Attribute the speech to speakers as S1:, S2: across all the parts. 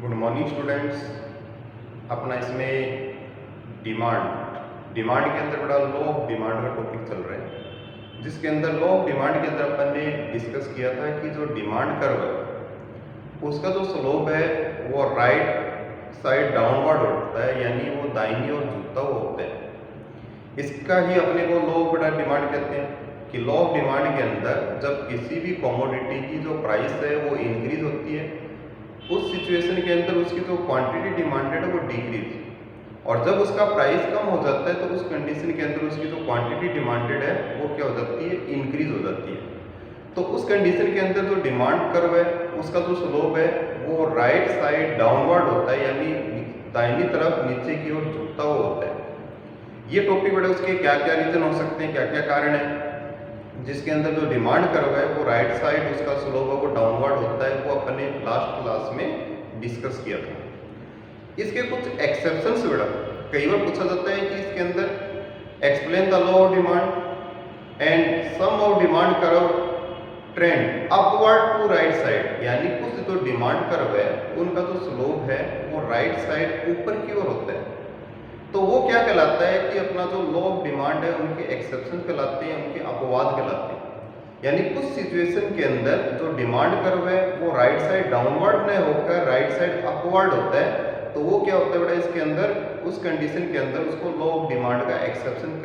S1: Good morning students. अपना इसमें demand के अंदर बड़ा लॉ ऑफ डिमांड का टॉपिक चल रहा है, जिसके अंदर लॉ ऑफ डिमांड के अंदर अपन ने डिस्कस किया था कि जो डिमांड कर्व है उसका जो स्लोप है वो राइट साइड डाउनवर्ड होता है, यानी वो दाहिनी ओर झुकता हुआ होता है। इसका ही अपने को लॉ ऑफ डिमांड कहते हैं कि लॉ ऑफ डिमांड के अंदर जब किसी भी कमोडिटी की जो प्राइस है वो इंक्रीज होती है, उस सिचुएशन के अंदर उसकी जो क्वांटिटी डिमांडेड है वो डिक्रीज, और जब उसका प्राइस कम हो जाता है तो उस कंडीशन के अंदर उसकी जो क्वांटिटी डिमांडेड है वो क्या हो जाती है, इंक्रीज हो जाती है। तो उस कंडीशन के अंदर जो डिमांड कर्व है उसका जो स्लोप है वो राइट साइड डाउनवर्ड होता है, यानी दाहिनी तरफ नीचे की ओर झुकता हुआ होता है। ये टॉपिक बड़े उसके क्या क्या रीजन हो सकते हैं, क्या क्या कारण है, जिसके अंदर जो डिमांड कर्व है वो राइट साइड उसका स्लोप है वो डाउनवर्ड होता है, वो अपने लास्ट क्लास में डिस्कस किया था। इसके कुछ एक्सेप्शंस बेटा कई बार पूछा जाता है कि इसके अंदर explain the law of demand and some of demand curve trend upward to right side, यानी कुछ जो डिमांड कर्व है उनका जो स्लोप है वो राइट साइड ऊपर की ओर होता है। तो वो क्या कहलाता है कि अपना जो लॉ ऑफ डिमांड है उनके एक्सेप्शन कहलाते हैं, उनके अपवाद कहलाते हैं। यानी कुछ सिचुएशन के अंदर जो डिमांड कर्व है वो राइट साइड डाउनवर्ड न होकर राइट साइड अपवर्ड होता है, तो वो क्या होता है बेटा इसके अंदर, उस कंडीशन के अंदर उसको लॉ ऑफ डिमांड का एक्सेप्शन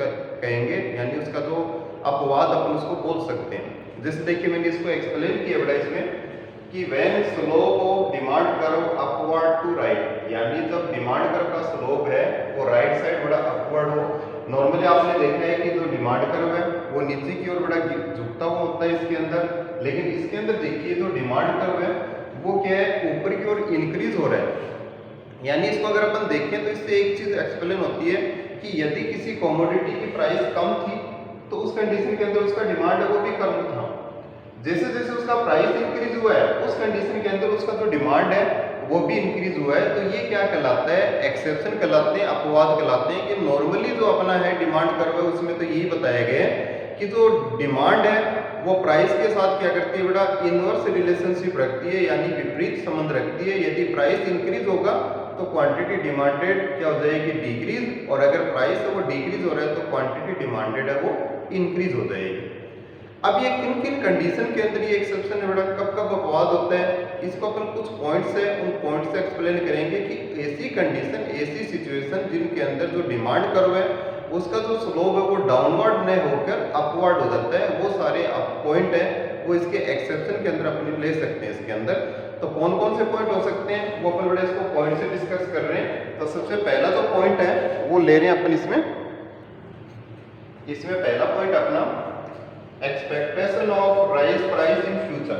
S1: कहेंगे, यानी उसका जो अपवाद अपन उसको बोल सकते हैं। जैसे देखिए मैंने इसको एक्सप्लेन किया बेटा इसमें कि when slope of demand curve upward to right, यानी जब डिमांड कर्व का स्लोप है वो राइट साइड बड़ा अपवर्ड हो। नॉर्मली आपने देखा है कि जो डिमांड कर्व है वो नीचे की ओर बड़ा झुकता हुआ होता है इसके अंदर, लेकिन इसके अंदर देखिए जो डिमांड कर्व है वो क्या है, ऊपर की ओर इंक्रीज हो रहा है। यानी इसको अगर अपन देखें तो इससे एक चीज एक्सप्लेन होती है कि यदि किसी कमोडिटी की प्राइस कम थी तो उस कंडीशन के अंदर उसका डिमांड है वो भी कम था। जैसे जैसे उसका प्राइस इंक्रीज हुआ है उस कंडीशन के अंदर उसका जो डिमांड है वो भी इंक्रीज हुआ है। तो ये क्या कहलाता है, एक्सेप्शन कहलाते हैं, अपवाद कहलाते हैं। कि नॉर्मली जो अपना है डिमांड कर्व है उसमें तो यही बताया गया है कि जो डिमांड है वो प्राइस के साथ क्या करती है बेटा, इनवर्स रिलेशनशिप रखती है, यानी विपरीत संबंध रखती है। यदि प्राइस इंक्रीज होगा तो क्वांटिटी डिमांडेड क्या हो जाएगी, डिक्रीज, और अगर प्राइस है वो डिक्रीज हो रहा है तो क्वांटिटी डिमांडेड है वो इंक्रीज हो जाएगी। अब ये किन किन कंडीशन के अंदर ये एक्सेप्शन है बेटा, कब कब अपवाद होता है, इसको अपन कुछ पॉइंट्स है उन पॉइंट्स से एक्सप्लेन करेंगे कि ऐसी कंडीशन, ऐसी सिचुएशन जिनके अंदर जो डिमांड कर्व है उसका जो स्लोप है वो डाउनवर्ड न होकर अपवर्ड हो जाता है, वो सारे पॉइंट है वो इसके एक्सेप्शन के अंदर अपन ले सकते हैं इसके अंदर। तो कौन कौन से पॉइंट हो सकते हैं वो अपन बड़े इसको पॉइंट से डिस्कस कर रहे हैं। तो सबसे पहला जो पॉइंट है वो ले रहे हैं अपन इसमें पहला पॉइंट अपना expectation of rise price in future,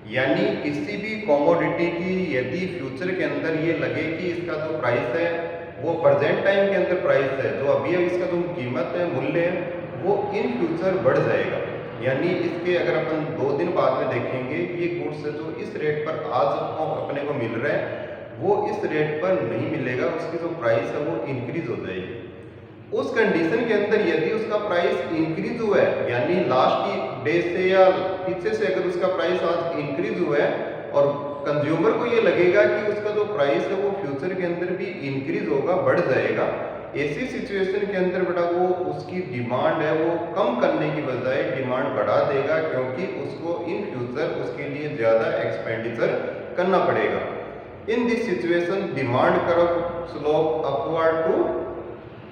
S1: यानी किसी भी कमोडिटी की यदि फ्यूचर के अंदर ये लगे कि इसका जो प्राइस है वो प्रेजेंट टाइम के अंदर प्राइस है, जो अभी इसका जो कीमत है, मूल्य है, वो इन फ्यूचर बढ़ जाएगा। यानी इसके अगर अपन 2 दिन बाद में देखेंगे ये गुड्स जो इस रेट पर आज अपने को मिल रहा है वो इस रेट पर नहीं मिलेगा, उसकी जो प्राइस है वो इंक्रीज हो जाएगी। उस कंडीशन के अंदर यदि उसका प्राइस इंक्रीज हुआ है, यानी लास्ट की डे से या पीछे से अगर उसका प्राइस आज इंक्रीज हुआ है और कंज्यूमर को ये लगेगा कि उसका जो प्राइस है वो फ्यूचर के अंदर भी इंक्रीज होगा, बढ़ जाएगा, ऐसी सिचुएशन के अंदर बेटा वो उसकी डिमांड है वो कम करने की बजाय डिमांड बढ़ा देगा, क्योंकि उसको इन फ्यूचर उसके लिए ज़्यादा एक्सपेंडिचर करना पड़ेगा। In this situation demand curve slope upward to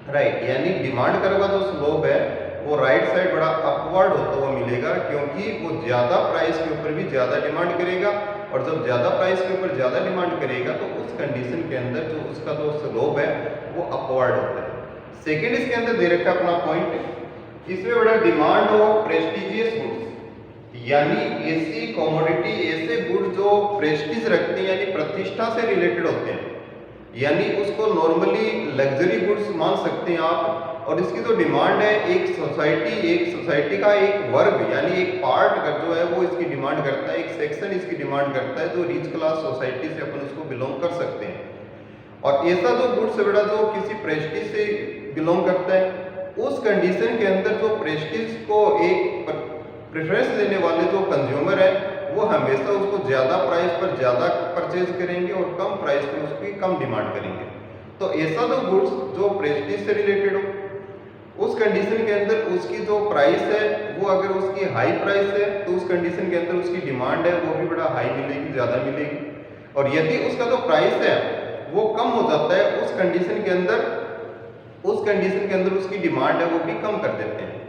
S1: right, यानी डिमांड कर्व का जो स्लोप है वो राइट साइड बड़ा अपवर्ड होता हुआ मिलेगा, क्योंकि वो ज़्यादा प्राइस के ऊपर भी ज़्यादा डिमांड करेगा, और जब ज़्यादा प्राइस के ऊपर ज़्यादा डिमांड करेगा तो उस कंडीशन के अंदर जो उसका जो स्लोप है वो अपवर्ड होता है। सेकेंड इसके अंदर दे रखा अपना पॉइंट, इसमें बड़ा डिमांड ऑफ प्रेस्टिजियस गुड्स, यानी ऐसी कमोडिटी, ऐसे गुड जो प्रेस्टीज रखते हैं यानी प्रतिष्ठा से रिलेटेड होते हैं, यानी उसको नॉर्मली लग्जरी गुड्स मान सकते हैं आप। और इसकी जो डिमांड है एक सोसाइटी का एक वर्ग यानी एक पार्ट का जो है वो इसकी डिमांड करता है, एक सेक्शन इसकी डिमांड करता है जो रिच क्लास सोसाइटी से अपन उसको बिलोंग कर सकते हैं। और ऐसा जो गुड्स है बेटा जो किसी प्रेस्टीज से बिलोंग करता है, उस कंडीशन के अंदर जो प्रेस्टीज को एक प्रेफरेंस देने वाले जो कंज्यूमर है वो हमेशा उसको ज़्यादा प्राइस पर ज़्यादा परचेज करेंगे और कम प्राइस पर उसकी कम डिमांड करेंगे। तो ऐसा जो गुड्स जो प्रेस्टीज से रिलेटेड हो, उस कंडीशन के अंदर उसकी जो प्राइस है वो अगर उसकी हाई प्राइस है तो उस कंडीशन के अंदर उसकी डिमांड है वो भी बड़ा हाई मिलेगी, ज़्यादा मिलेगी। और यदि उसका जो प्राइस है वो कम हो जाता है उस कंडीशन के अंदर उसकी डिमांड है वो भी कम कर देते हैं।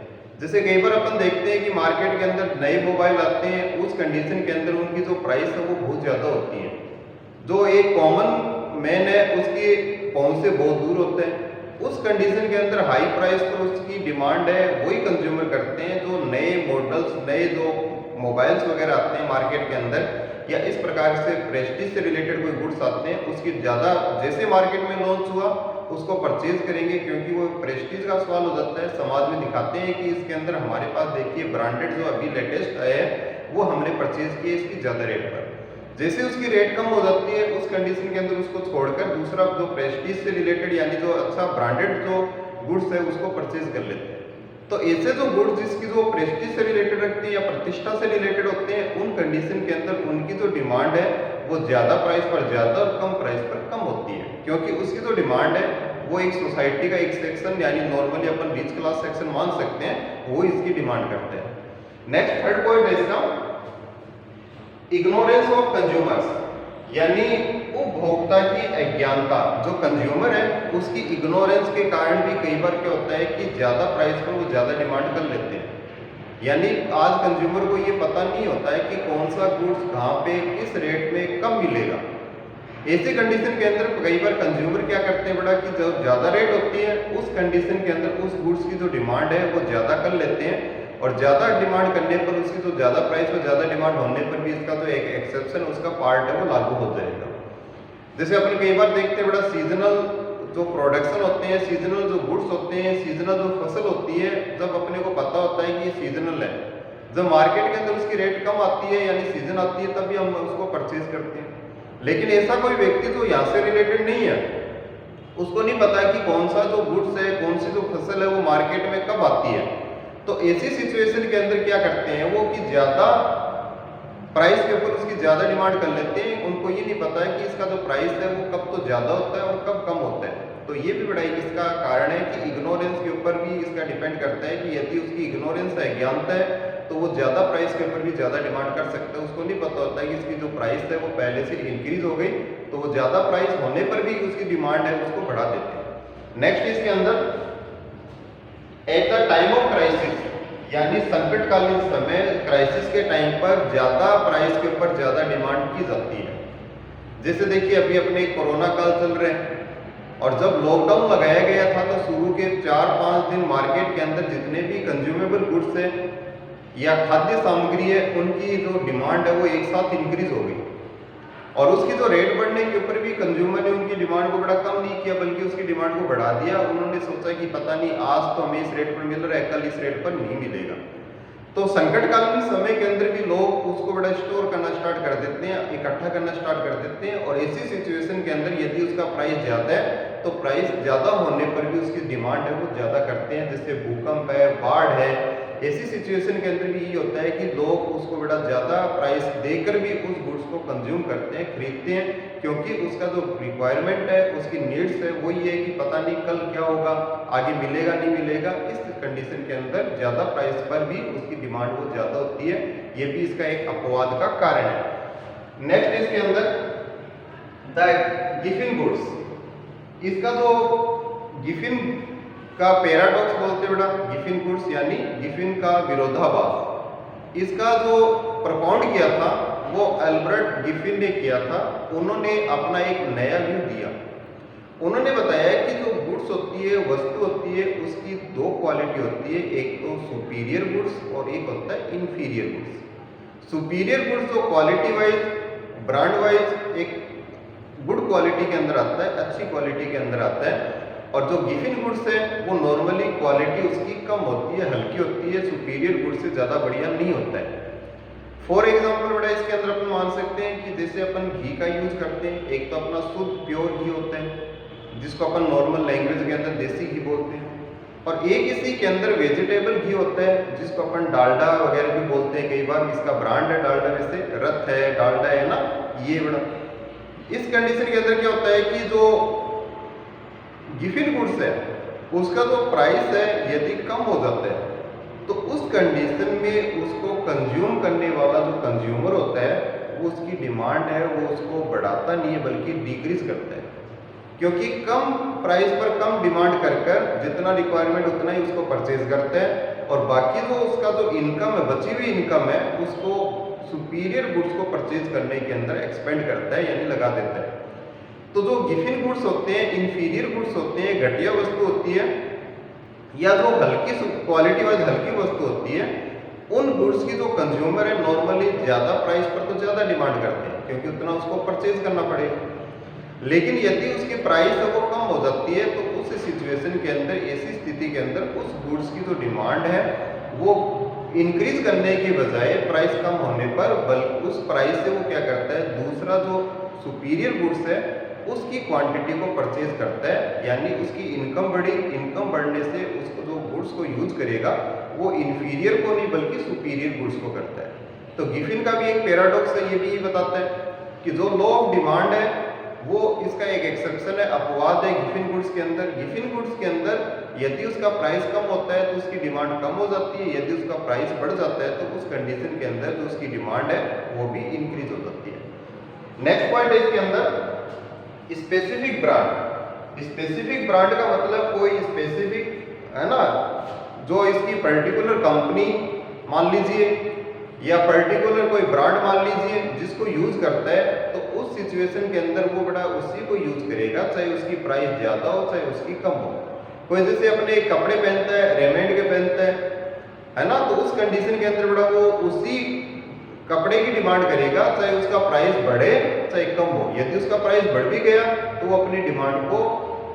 S1: जैसे कई बार अपन देखते हैं कि मार्केट के अंदर नए मोबाइल आते हैं, उस कंडीशन के अंदर उनकी जो प्राइस है वो बहुत ज़्यादा होती है। जो एक कॉमन मैन है उसकी पहुंच से बहुत दूर होता है, उस कंडीशन के अंदर हाई प्राइस पर उसकी डिमांड है वही कंज्यूमर करते हैं। जो नए मॉडल्स, नए जो मोबाइल्स वगैरह आते हैं मार्केट के अंदर या इस प्रकार से प्रेस्टीज से रिलेटेड कोई गुड्स आते हैं, उसकी ज़्यादा जैसे मार्केट में लॉन्च हुआ उसको परचेज करेंगे, क्योंकि वो प्रेस्टीज का सवाल हो जाता है। समाज में दिखाते हैं कि इसके अंदर हमारे पास देखिए ब्रांडेड जो अभी लेटेस्ट आए हैं वो हमने परचेज किए इसकी ज़्यादा रेट पर। जैसे उसकी रेट कम हो जाती है उस कंडीशन के अंदर उसको छोड़कर दूसरा जो प्रेस्टीज से रिलेटेड यानी जो अच्छा ब्रांडेड जो गुड्स है उसको परचेज कर लेते हैं। तो ऐसे जो गुड्स जिसकी जो प्रेस्टीज से रिलेटेड रखते हैं या प्रतिष्ठा से रिलेटेड होते हैं, उन कंडीशन के अंदर उनकी जो डिमांड है वो ज़्यादा प्राइस पर ज़्यादा और कम प्राइस पर कम होती है, क्योंकि उसकी जो डिमांड है वो एक सोसाइटी का एक सेक्शन यानी नॉर्मली अपन रिच क्लास सेक्शन मान सकते हैं, वो इसकी डिमांड करते हैं। नेक्स्ट थर्ड पॉइंट है इसका इग्नोरेंस ऑफ कंज्यूमर्स, यानी उपभोक्ता की अज्ञानता। जो कंज्यूमर है उसकी इग्नोरेंस के कारण भी कई बार क्या होता है कि ज़्यादा प्राइस पर वो ज़्यादा डिमांड कर लेते हैं। यानी आज कंज्यूमर को ये पता नहीं होता है कि कौन सा गुड्स कहाँ पे किस रेट में कम मिलेगा। ऐसी कंडीशन के अंदर कई बार कंज्यूमर क्या करते हैं बड़ा कि जब ज़्यादा रेट होती है उस कंडीशन के अंदर उस गुड्स की जो डिमांड है वो ज़्यादा कर लेते हैं, और ज़्यादा डिमांड करने पर उसकी जो ज़्यादा प्राइस पर ज़्यादा डिमांड होने पर भी इसका जो एक एक्सेप्शन उसका पार्ट है वो लागू हो जाएगा। जैसे अपन कई बार देखते हैं बड़ा सीजनल जो प्रोडक्शन होते हैं, सीजनल जो गुड्स होते हैं, सीजनल जो फसल होती है, जब अपने को पता होता है कि ये सीजनल है, जब मार्केट के अंदर उसकी रेट कम आती है यानी सीजन आती है तभी हम उसको परचेज करते हैं। लेकिन ऐसा कोई व्यक्ति जो यहाँ से रिलेटेड नहीं है, उसको नहीं पता कि कौन सा जो गुड्स है, कौन सी जो फसल है वो मार्केट में कब आती है। तो ऐसी सिचुएशन के अंदर क्या करते हैं वो कि ज़्यादा प्राइस के ऊपर उसकी ज़्यादा डिमांड कर लेते हैं। उनको ये नहीं पता है कि इसका जो प्राइस है वो कब तो ज़्यादा होता है और कब कम होता है। तो ये भी बड़ा एक इसका कारण है कि इग्नोरेंस के ऊपर भी इसका डिपेंड करता है कि यदि उसकी इग्नोरेंस है, अज्ञानता है, तो वो ज़्यादा प्राइस के ऊपर भी ज़्यादा डिमांड कर सकता है। उसको नहीं पता होता है कि इसकी जो प्राइस है वो पहले से इंक्रीज हो गई, तो वो ज़्यादा प्राइस होने पर भी उसकी डिमांड है उसको बढ़ा देते हैं। नेक्स्ट इसके अंदर at the time of crisis, यानी संकटकालीन समय, क्राइसिस के टाइम पर ज़्यादा प्राइस के ऊपर ज़्यादा डिमांड की जाती है। जैसे देखिए अभी अपने कोरोना काल चल रहे हैं और जब लॉकडाउन लगाया गया था तो शुरू के 4-5 दिन मार्केट के अंदर जितने भी कंज्यूमेबल गुड्स है या खाद्य सामग्री है उनकी जो डिमांड है वो एक साथ इंक्रीज हो गई, और उसकी जो रेट बढ़ने के ऊपर भी कंज्यूमर ने उनकी डिमांड को बड़ा कम नहीं किया बल्कि उसकी डिमांड को बढ़ा दिया। उन्होंने सोचा कि पता नहीं आज तो हमें इस रेट पर मिल रहा है, कल इस रेट पर नहीं मिलेगा। तो संकटकालीन समय के अंदर भी लोग उसको बड़ा स्टोर करना स्टार्ट कर देते हैं, इकट्ठा करना स्टार्ट कर देते हैं, और ऐसी सिचुएशन के अंदर यदि उसका प्राइस ज़्यादा है तो प्राइस ज़्यादा होने पर भी उसकी डिमांड है वो ज़्यादा करते हैं। जैसे भूकंप है, बाढ़ है, ऐसी सिचुएशन के अंदर भी ये होता है कि लोग उसको बड़ा ज़्यादा प्राइस देकर भी उस गुड्स को कंज्यूम करते हैं, खरीदते हैं, क्योंकि उसका जो रिक्वायरमेंट है, उसकी नीड्स है वो ये है कि पता नहीं कल क्या होगा, आगे मिलेगा नहीं मिलेगा। इस कंडीशन के अंदर ज़्यादा प्राइस पर भी उसकी डिमांड वो ज़्यादा होती है, ये भी इसका एक अपवाद का कारण है। नेक्स्ट इसके अंदर द गिफिन गुड्स, इसका जो गिफिन का पैराडॉक्स बोलते हैं बेटा, गिफिन गुड्स यानी गिफिन का विरोधाभास। इसका जो प्रपाउंड किया था वो अल्बर्ट गिफिन ने किया था। उन्होंने अपना एक नया व्यू दिया। उन्होंने बताया कि जो गुड्स होती है, वस्तु होती है, उसकी दो क्वालिटी होती है, एक तो सुपीरियर गुड्स और एक होता है इन्फीरियर गुड्स। सुपीरियर गुड्स जो क्वालिटी वाइज, ब्रांड वाइज एक गुड क्वालिटी के अंदर आता है, अच्छी क्वालिटी के अंदर आता है, और जो गिफिन गुड्स है वो नॉर्मली क्वालिटी उसकी कम होती है, हल्की होती है, सुपीरियर गुड्स से ज़्यादा बढ़िया नहीं होता है। फॉर एग्जाम्पल बेटा इसके अंदर अपन मान सकते हैं कि जैसे अपन घी का यूज करते हैं, एक तो अपना शुद्ध प्योर घी होता है जिसको अपन नॉर्मल लैंग्वेज के अंदर देसी घी बोलते हैं, और एक इसी के अंदर वेजिटेबल घी होता है जिसको अपन डालडा वगैरह भी बोलते हैं, कई बार इसका ब्रांड है डालडा, वैसे रथ है, डालडा है ना, ये बड़ा। इस कंडीशन के अंदर क्या होता है कि जो गिफिन गुड्स है उसका जो प्राइस है यदि कम हो जाता है तो उस कंडीशन में उसको कंज्यूम करने वाला जो कंज्यूमर होता है वो उसकी डिमांड है वो उसको बढ़ाता नहीं है बल्कि डिक्रीज करता है, क्योंकि कम प्राइस पर कम डिमांड कर कर जितना रिक्वायरमेंट उतना ही उसको परचेज करता है और बाकी जो उसका जो इनकम है, बची हुई इनकम है, उसको सुपीरियर गुड्स को परचेज करने के अंदर एक्सपेंड करता है यानी लगा देता है। तो जो गिफिन गुड्स होते हैं, इंफीरियर गुड्स होते हैं, घटिया वस्तु होती है या जो हल्की क्वालिटी वाइज हल्की वस्तु होती है, उन गुड्स की जो कंज्यूमर है नॉर्मली ज़्यादा प्राइस पर तो ज़्यादा डिमांड करते हैं क्योंकि उतना उसको परचेज करना पड़ेगा। लेकिन यदि उसकी प्राइस है वो कम हो जाती है तो उस सिचुएशन के अंदर, ऐसी स्थिति के अंदर उस गुड्स की जो डिमांड है वो इंक्रीज करने की बजाय प्राइस कम होने पर बल्कि उस प्राइस से वो क्या करता है, दूसरा जो सुपीरियर गुड्स है उसकी क्वांटिटी को परचेज करता है, यानी उसकी इनकम बढ़ी, इनकम बढ़ने से उसको जो गुड्स को यूज करेगा वो इंफीरियर को नहीं बल्कि सुपीरियर गुड्स को करता है। तो गिफिन का भी एक पैराडॉक्स है, ये भी बताता है कि जो लॉ ऑफ डिमांड है वो इसका एक एक्सेप्शन है, अपवाद है गिफिन गुड्स के अंदर। गिफिन गुड्स के अंदर यदि उसका प्राइस कम होता है तो उसकी डिमांड कम हो जाती है, यदि उसका प्राइस बढ़ जाता है तो उस कंडीशन के अंदर जो उसकी डिमांड है वो भी इंक्रीज हो जाती है। नेक्स्ट पॉइंट है इसके अंदर स्पेसिफिक ब्रांड। स्पेसिफिक ब्रांड का मतलब कोई स्पेसिफिक है ना, जो इसकी पर्टिकुलर कंपनी मान लीजिए या पर्टिकुलर कोई ब्रांड मान लीजिए जिसको यूज करता है, तो उस सिचुएशन के अंदर वो बड़ा उसी को यूज करेगा, चाहे उसकी प्राइस ज्यादा हो चाहे उसकी कम हो। कोई जैसे अपने कपड़े पहनता है, रेमंड के पहनता है ना, तो उस कंडीशन के अंदर बड़ा वो उसी कपड़े की डिमांड करेगा चाहे उसका प्राइस बढ़े चाहे कम हो। यदि उसका प्राइस बढ़ भी गया तो वो अपनी डिमांड को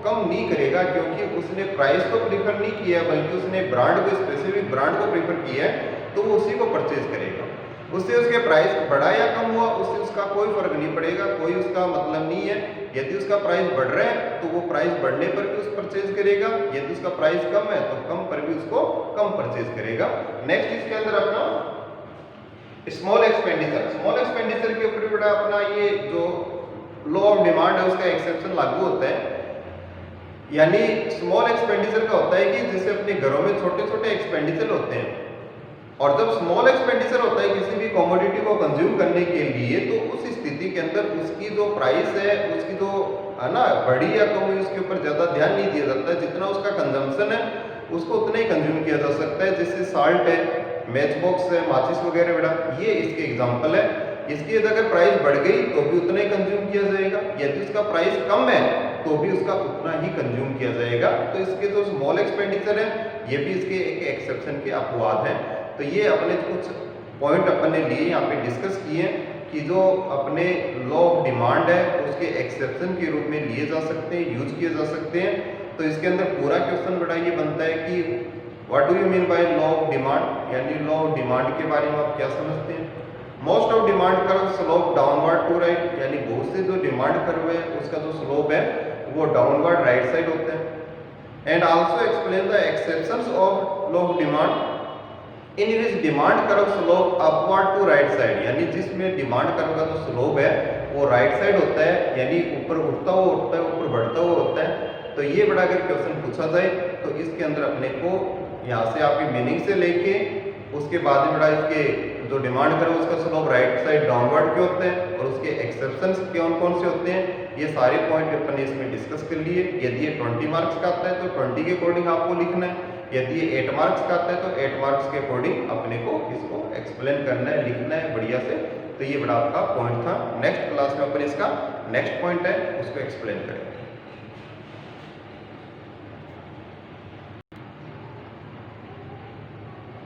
S1: कम नहीं करेगा क्योंकि उसने प्राइस को प्रीफर नहीं किया बल्कि उसने ब्रांड को, स्पेसिफिक ब्रांड को प्रीफर किया है, तो वो उसी को परचेज करेगा। उससे उसके प्राइस बढ़ा या कम हुआ उससे उसका कोई फर्क नहीं पड़ेगा, कोई उसका मतलब नहीं है। यदि उसका प्राइस बढ़ रहा है तो वो प्राइस बढ़ने पर भी उस परचेज करेगा, यदि उसका प्राइस कम है तो कम पर भी उसको कम परचेज करेगा। नेक्स्ट इसके अंदर अपना स्मॉल एक्सपेंडिचर। स्मॉल एक्सपेंडिचर के ऊपर बड़ा अपना ये जो लॉ ऑफ डिमांड है उसका एक्सेप्शन लागू होता है। यानी स्मॉल एक्सपेंडिचर का होता है कि जैसे अपने घरों में छोटे छोटे एक्सपेंडिचर होते हैं और जब स्मॉल एक्सपेंडिचर होता है किसी भी कमोडिटी को कंज्यूम करने के लिए, तो उस स्थिति के अंदर उसकी जो प्राइस है, उसकी जो है ना बढ़ी या कम हुई, उसके ऊपर ज़्यादा ध्यान नहीं दिया जाता है। जितना उसका कंजम्पशन है उसको उतना ही कंज्यूम किया जा सकता है। जैसे साल्ट है, मैच बॉक्स है, माचिस वगैरह बेटा, ये इसके एग्जाम्पल है। इसकी यदि अगर प्राइस बढ़ गई तो भी उतना ही कंज्यूम किया जाएगा, यदि उसका प्राइस कम है तो भी उसका उतना ही कंज्यूम किया जाएगा। तो इसके जो स्मॉल एक्सपेंडिचर है ये भी इसके एक एक्सेप्शन के अपवाद हैं। तो ये अपने कुछ पॉइंट अपने लिए यहाँ पे डिस्कस किए कि जो अपने लॉ ऑफ डिमांड है उसके एक्सेप्शन के रूप में लिए जा सकते हैं, यूज किए जा सकते हैं। तो इसके अंदर पूरा क्वेश्चन बड़ा ये बनता है कि what do you mean by law of demand, यानी लॉ ऑफ डिमांड के बारे में आप क्या समझते हैं। Most of demand curve slope downward to right, यानी बहुत से जो डिमांड कर्व है उसका जो स्लोप है वो डाउनवर्ड राइट साइड होता है। And also explain the exceptions of law of demand in which demand curve slope upward to right side, यानी जिसमें डिमांड कर्व का जो स्लोप है वो राइट साइड होता है, यानी ऊपर उठता हुआ होता है, ऊपर बढ़ता हुआ होता है। तो ये बड़ा अगर क्वेश्चन पूछा जाए तो इसके अंदर अपने को यहाँ से आपकी मीनिंग से लेके उसके बाद में बड़ा इसके जो डिमांड कर्व उसका स्लोप राइट साइड डाउनवर्ड के होते हैं और उसके एक्सेप्शंस कौन कौन से होते हैं, ये सारे पॉइंट अपन ने इसमें डिस्कस कर लिए। यदि ये 20 मार्क्स का आता है तो 20 के अकॉर्डिंग आपको लिखना है, यदि ये 8 मार्क्स का आता है तो 8 मार्क्स के अकॉर्डिंग अपने को इसको एक्सप्लेन करना है, लिखना है बढ़िया से। तो ये बड़ा आपका पॉइंट था। नेक्स्ट क्लास में अपन इसका नेक्स्ट पॉइंट है उसको एक्सप्लेन करेंगे।